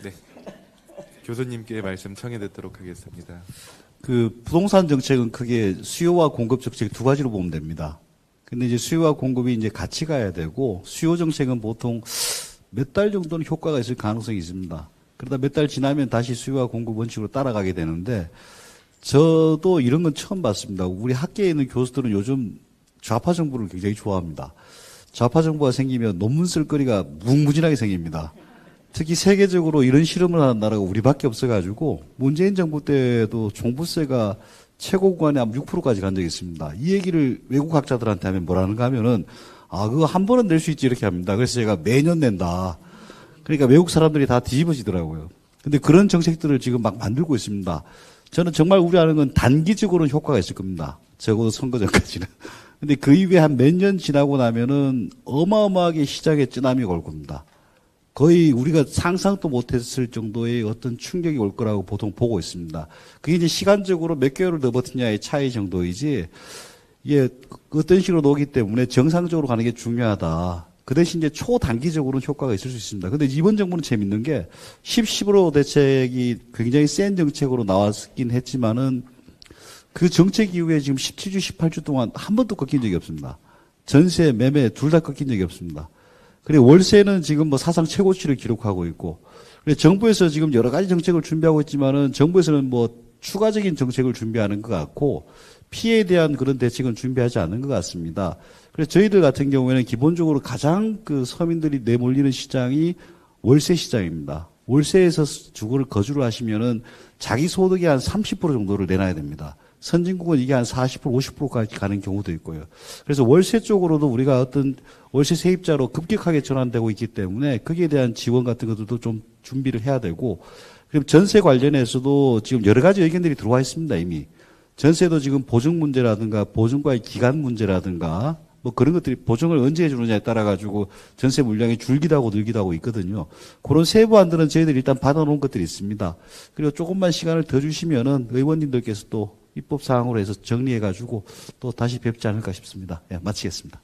네. 교수님께 말씀 청해 듣도록 하겠습니다. 그 부동산 정책은 크게 수요와 공급 정책 두 가지로 보면 됩니다. 근데 이제 수요와 공급이 이제 같이 가야 되고, 수요 정책은 보통 몇 달 정도는 효과가 있을 가능성이 있습니다. 그러다 몇 달 지나면 다시 수요와 공급 원칙으로 따라가게 되는데, 저도 이런 건 처음 봤습니다. 우리 학계에 있는 교수들은 요즘 좌파 정부를 굉장히 좋아합니다. 좌파 정부가 생기면 논문 쓸 거리가 무궁무진하게 생깁니다. 특히 세계적으로 이런 실험을 하는 나라가 우리밖에 없어가지고, 문재인 정부 때도 종부세가 최고 구간에 한 6%까지 간 적이 있습니다. 이 얘기를 외국 학자들한테 하면 뭐라는가 하면은, 그거 한 번은 낼 수 있지 이렇게 합니다. 그래서 제가 매년 낸다. 그러니까 외국 사람들이 다 뒤집어지더라고요. 근데 그런 정책들을 지금 막 만들고 있습니다. 저는 정말 우려하는 건 단기적으로는 효과가 있을 겁니다. 적어도 선거 전까지는. 근데 그 이후에 한 몇 년 지나고 나면은 어마어마하게 시장에 찌남이 올 겁니다. 거의 우리가 상상도 못했을 정도의 어떤 충격이 올 거라고 보통 보고 있습니다. 그게 이제 시간적으로 몇 개월을 더 버티냐의 차이 정도이지, 이게 어떤 식으로 오기 때문에 정상적으로 가는 게 중요하다. 그 대신 이제 초단기적으로는 효과가 있을 수 있습니다. 근데 이번 정부는 재밌는 게 10-15 대책이 굉장히 센 정책으로 나왔긴 했지만은 그 정책 이후에 지금 17주, 18주 동안 한 번도 꺾인 적이 없습니다. 전세, 매매 둘 다 꺾인 적이 없습니다. 그리고 월세는 지금 뭐 사상 최고치를 기록하고 있고, 그래서 정부에서 지금 여러 가지 정책을 준비하고 있지만은 정부에서는 뭐 추가적인 정책을 준비하는 것 같고 피해에 대한 그런 대책은 준비하지 않는 것 같습니다. 그래서 저희들 같은 경우에는 기본적으로 가장 그 서민들이 내몰리는 시장이 월세 시장입니다. 월세에서 주거를 거주를 하시면은 자기 소득의 한 30% 정도를 내놔야 됩니다. 선진국은 이게 한 40%, 50%까지 가는 경우도 있고요. 그래서 월세 쪽으로도 우리가 어떤 월세 세입자로 급격하게 전환되고 있기 때문에 거기에 대한 지원 같은 것들도 좀 준비를 해야 되고, 그리고 전세 관련해서도 지금 여러 가지 의견들이 들어와 있습니다, 이미. 전세도 지금 보증 문제라든가 보증과의 기간 문제라든가 뭐 그런 것들이 보증을 언제 해주느냐에 따라 가지고 전세 물량이 줄기도 하고 늘기도 하고 있거든요. 그런 세부안들은 저희들이 일단 받아놓은 것들이 있습니다. 그리고 조금만 시간을 더 주시면은 의원님들께서 또 입법 사항으로 해서 정리해 가지고 또 다시 뵙지 않을까 싶습니다. 예, 마치겠습니다.